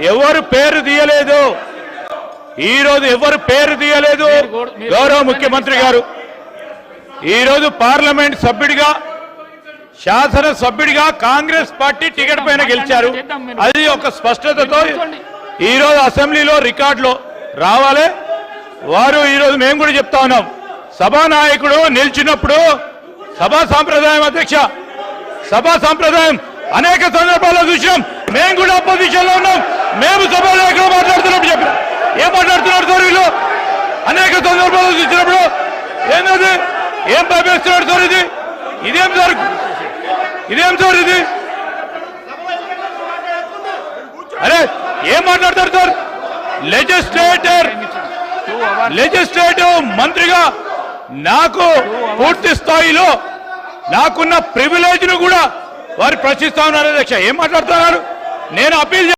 ఎవరు పేరు తీయలేదు, ఈరోజు ఎవరు పేరు తీయలేదు. గౌరవ ముఖ్యమంత్రి గారు ఈరోజు పార్లమెంట్ సభ్యుడిగా, శాసన సభ్యుడిగా కాంగ్రెస్ పార్టీ టికెట్ పైన గెలిచారు. అది ఒక స్పష్టతతో ఈరోజు అసెంబ్లీలో రికార్డులో రావాలి. వారు ఈరోజు మేము కూడా చెప్తా ఉన్నాం, సభానాయకుడు నిలిచినప్పుడు సభా సాంప్రదాయం, అధ్యక్ష సభా సాంప్రదాయం అనేక సందర్భాల్లో చూసాం. మేము కూడా అపోజిషన్ లో ఉన్నాం, మేము సభానాయకులు మాట్లాడుతున్నప్పుడు చెప్పాం. ఏం మాట్లాడుతున్నారు సార్ వీళ్ళు? అనేక సందర్భాల్లో చూసినప్పుడు ఏంటది, ఏం భయపేస్తున్నాడు సార్? ఇదేం సార్, ఇదేం సార్ ఇది? అరే ఏం మాట్లాడతారు సార్? లెజిస్లేటివ్ మంత్రిగా నాకు పూర్తి స్థాయిలో నాకున్న ప్రివిలేజ్ ను కూడా వారు ప్రశ్నిస్తా ఉన్నారు. అధ్యక్ష ఏం మాట్లాడుతున్నారు? నేను అప్పీల్